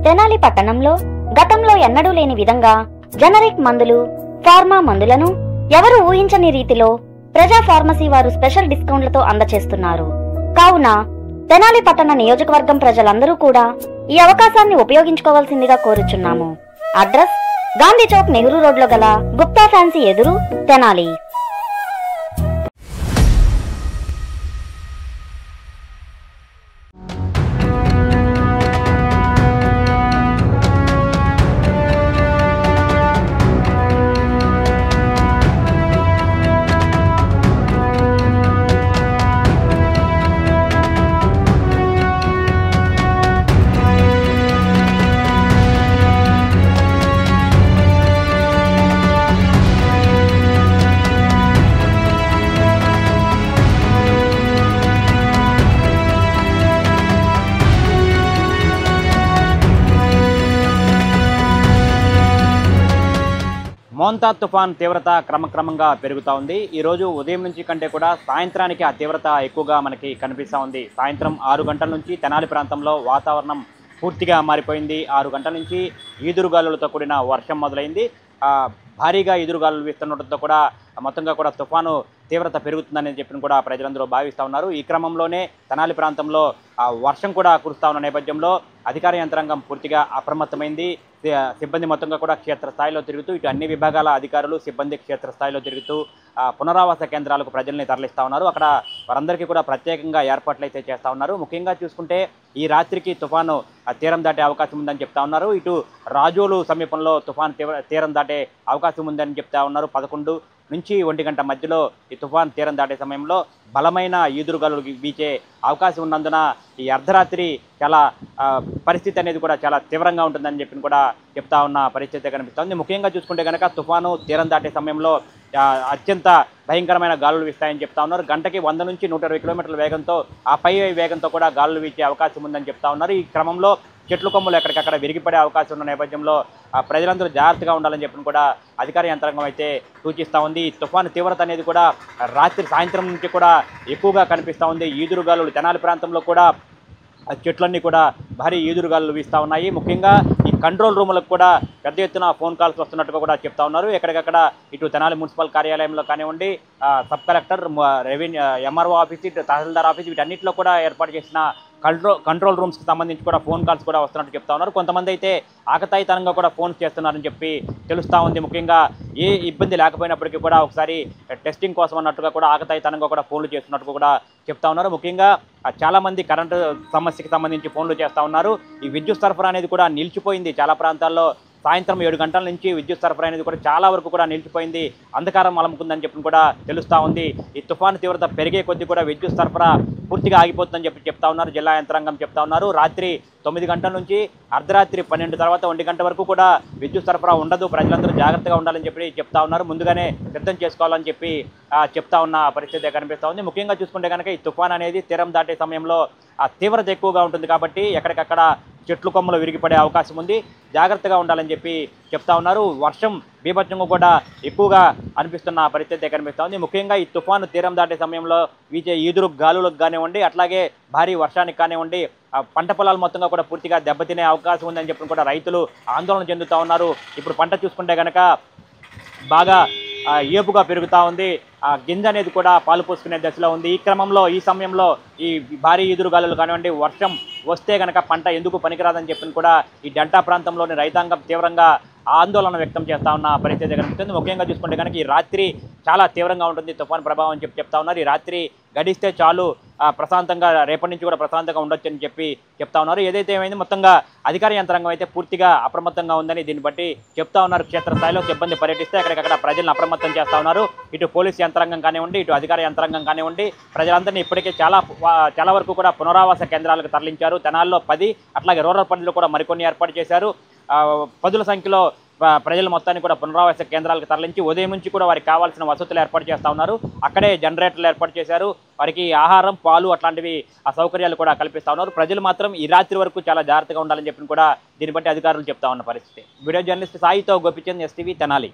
తెనాలి పట్టణంలో గతంలో ఎన్నడూ లేని విధంగా జనరిక్ మందులు, ఫార్మా మందులను ఎవరు ఊహించని రీతిలో ప్రజా ఫార్మసీ వారు స్పెషల్ డిస్కౌంట్లతో అందజేస్తున్నారు. కావున తెనాలి పట్టణ నియోజకవర్గం ప్రజలందరూ కూడా ఈ అవకాశాన్ని ఉపయోగించుకోవాల్సిందిగా కోరుచున్నాము. అడ్రస్ గాంధీ చౌక్, నెహ్రూ రోడ్లో గల గుప్తా ఫ్యాన్సీ ఎదురు, తెనాలి. మోంతా తుఫాన్ తీవ్రత క్రమక్రమంగా పెరుగుతూ ఉంది. ఈరోజు ఉదయం నుంచి కంటే కూడా సాయంత్రానికి ఆ తీవ్రత ఎక్కువగా మనకి కనిపిస్తూ ఉంది. సాయంత్రం 6 గంటల నుంచి తెనాలి ప్రాంతంలో వాతావరణం పూర్తిగా మారిపోయింది. 6 గంటల నుంచి ఈదురుగాలులతో కూడిన వర్షం మొదలైంది. భారీగా ఈదురుగాలులు వీస్తుండటంతో కూడా మొత్తంగా కూడా తుఫాను తీవ్రత పెరుగుతుందని చెప్పిన కూడా ప్రజలందరూ భావిస్తూ ఉన్నారు. ఈ క్రమంలోనే తెనాలి ప్రాంతంలో వర్షం కూడా కురుస్తూ ఉన్న నేపథ్యంలో అధికార యంత్రాంగం పూర్తిగా అప్రమత్తమైంది. సిబ్బంది మొత్తంగా కూడా క్షేత్రస్థాయిలో తిరుగుతూ ఇటు అన్ని విభాగాల అధికారులు సిబ్బంది క్షేత్రస్థాయిలో తిరుగుతూ పునరావాస కేంద్రాలకు ప్రజల్ని తరలిస్తూ ఉన్నారు. అక్కడ వారందరికీ కూడా ప్రత్యేకంగా ఏర్పాట్లు అయితే చేస్తూ ఉన్నారు. ముఖ్యంగా చూసుకుంటే ఈ రాత్రికి తుఫాను తీరం దాటే అవకాశం ఉందని చెప్తా ఉన్నారు. ఇటు రాజోలు సమీపంలో తుఫాను తీరం దాటే అవకాశం ఉందని చెప్తా ఉన్నారు. 11 నుంచి 1 గంట మధ్యలో ఈ తుఫాన్ తీరం దాటే సమయంలో బలమైన ఈదురుగాలులు వీచే అవకాశం ఉన్నందున ఈ అర్ధరాత్రి చాలా పరిస్థితి అనేది కూడా చాలా తీవ్రంగా ఉంటుందని చెప్పి కూడా చెప్తా ఉన్న పరిస్థితి కనిపిస్తుంది. ముఖ్యంగా చూసుకుంటే కనుక తుఫాను తీరం దాటే సమయంలో అత్యంత భయంకరమైన గాలులు వీస్తాయని చెప్తా ఉన్నారు. గంటకి 100 నుంచి 120 కిలోమీటర్ల వేగంతో ఆ పై వేగంతో కూడా గాలులు వీచే అవకాశం ఉందని చెప్తా ఉన్నారు. ఈ క్రమంలో చెట్లు కొమ్మలు ఎక్కడికక్కడ విరిగిపడే అవకాశం ఉన్న నేపథ్యంలో ప్రజలందరూ జాగ్రత్తగా ఉండాలని చెప్పి కూడా అధికార యంత్రాంగం అయితే సూచిస్తూ ఉంది. ఈ తుఫాను తీవ్రత అనేది కూడా సాయంత్రం నుంచి కూడా ఎక్కువగా కనిపిస్తూ ఉంది. ఈదురుగాలులు తెనాలి ప్రాంతంలో కూడా చెట్లన్నీ కూడా భారీ ఈదురుగాలులు వీస్తూ ఉన్నాయి. ముఖ్యంగా ఈ కంట్రోల్ రూములకు కూడా పెద్ద ఎత్తున ఫోన్ కాల్స్ వస్తున్నట్టుగా కూడా చెప్తా ఉన్నారు. ఎక్కడికక్కడ ఇటు తెనాలి మున్సిపల్ కార్యాలయంలో కానివ్వండి, sub collector, revenue, MRO office, ఇటు తహసీల్దార్ ఆఫీస్, వీటన్నిటిలో కూడా ఏర్పాటు చేసిన కంట్రోల్ రూమ్స్కి సంబంధించి కూడా ఫోన్ కాల్స్ కూడా వస్తున్నట్టు చెప్తా ఉన్నారు. కొంతమంది అయితే ఆకతాయితనంగా కూడా ఫోన్స్ చేస్తున్నారని చెప్పి తెలుస్తూ ఉంది. ముఖ్యంగా ఏ ఇబ్బంది లేకపోయినప్పటికీ కూడా ఒకసారి టెస్టింగ్ కోసం అన్నట్టుగా కూడా ఆకతాయితనంగా కూడా ఫోన్లు చేస్తున్నట్టు కూడా చెప్తా ఉన్నారు. ముఖ్యంగా చాలామంది కరెంటు సమస్యకి సంబంధించి ఫోన్లు చేస్తూ ఉన్నారు. ఈ విద్యుత్ సరఫరా అనేది కూడా నిలిచిపోయింది. చాలా ప్రాంతాల్లో సాయంత్రం 7 గంటల నుంచి విద్యుత్ సరఫరా అనేది కూడా చాలా వరకు కూడా నిలిచిపోయింది. అంధకారం అలముకుందని చెప్పి కూడా తెలుస్తూ ఉంది. ఈ తుఫాను తీవ్రత పెరిగే కొద్దీ కూడా విద్యుత్ సరఫరా పూర్తిగా ఆగిపోతుందని చెప్పి చెప్తా ఉన్నారు. జిల్లా యంత్రాంగం చెప్తా ఉన్నారు. రాత్రి 9 గంటల నుంచి అర్ధరాత్రి 12 తర్వాత 1 గంట వరకు కూడా విద్యుత్ సరఫరా ఉండదు. ప్రజలందరూ జాగ్రత్తగా ఉండాలని చెప్పి చెప్తా ఉన్నారు. ముందుగానే సిద్ధం చేసుకోవాలని చెప్పి చెప్తా ఉన్న పరిస్థితి కనిపిస్తూ ఉంది. ముఖ్యంగా చూసుకుంటే కనుక ఈ తుఫాన్ అనేది తీరం దాటే సమయంలో తీవ్రత ఎక్కువగా ఉంటుంది కాబట్టి ఎక్కడికక్కడ చెట్లు కొమ్మలు విరిగిపడే అవకాశం ఉంది. జాగ్రత్తగా ఉండాలని చెప్పి చెప్తా ఉన్నారు. వర్షం బీభత్సంగా కూడా ఎక్కువగా అనిపిస్తున్న పరిస్థితి కనిపిస్తూ ఉంది. ముఖ్యంగా ఈ తుఫాను తీరం దాటే సమయంలో వీచే ఈదురు గాలులకు కానివ్వండి, అట్లాగే భారీ వర్షానికి కానివ్వండి, పంట పొలాలు మొత్తంగా కూడా పూర్తిగా దెబ్బతినే అవకాశం ఉందని చెప్పి కూడా రైతులు ఆందోళన చెందుతూ ఉన్నారు. ఇప్పుడు పంట చూసుకుంటే కనుక బాగా ఏపుగా పెరుగుతూ ఉంది. గింజ అనేది కూడా పాలు పోసుకునే దశలో ఉంది. ఈ క్రమంలో ఈ సమయంలో ఈ భారీ ఈదురుగాలులు కానివ్వండి, వర్షం వస్తే కనుక పంట ఎందుకు పనికిరాదని చెప్పి కూడా ఈ డెల్టా ప్రాంతంలోని రైతాంగం తీవ్రంగా ఆందోళన వ్యక్తం చేస్తూ ఉన్న పరిస్థితి కనిపిస్తుంది. ముఖ్యంగా చూసుకుంటే కనుక ఈ రాత్రి చాలా తీవ్రంగా ఉంటుంది తుఫాన్ ప్రభావం అని చెప్తా ఉన్నారు. ఈ రాత్రి గడిస్తే చాలు ప్రశాంతంగా రేపటి నుంచి కూడా ప్రశాంతంగా ఉండొచ్చు అని చెప్పి చెప్తా ఉన్నారు. ఏదైతే ఏమైంది మొత్తంగా అధికార యంత్రాంగం అయితే పూర్తిగా అప్రమత్తంగా ఉందని దీన్ని బట్టి చెప్తా ఉన్నారు. క్షేత్రస్థాయిలో సిబ్బంది పర్యటిస్తే అక్కడికక్కడ ప్రజలను అప్రమత్తం చేస్తూ ఉన్నారు. ఇటు పోలీసు యంత్రాంగం కానివ్వండి, ఇటు అధికార యంత్రాంగం కానివ్వండి, ప్రజలందరినీ ఇప్పటికే చాలా వరకు కూడా పునరావాస కేంద్రాలకు తరలించారు. తెనాల్లో 10, అట్లాగే రూరల్ పనులు కూడా మరికొన్ని ఏర్పాటు చేశారు. 10ల సంఖ్యలో ప్రజలు మొత్తాన్ని కూడా పునరావాస కేంద్రాలకు తరలించి ఉదయం నుంచి కూడా వారికి కావాల్సిన వసతులు ఏర్పాటు చేస్తూ ఉన్నారు. అక్కడే జనరేటర్లు ఏర్పాటు చేశారు. వారికి ఆహారం, పాలు అట్లాంటివి సౌకర్యాలు కూడా కల్పిస్తూ ఉన్నారు. ప్రజలు మాత్రం ఈ రాత్రి వరకు చాలా జాగ్రత్తగా ఉండాలని చెప్పి కూడా దీన్ని బట్టి అధికారులు చెప్తా ఉన్న పరిస్థితి. వీడియో జర్నలిస్ట్ సాయితో గోపిచంద్, ఎస్టీవీ, తెనాలి.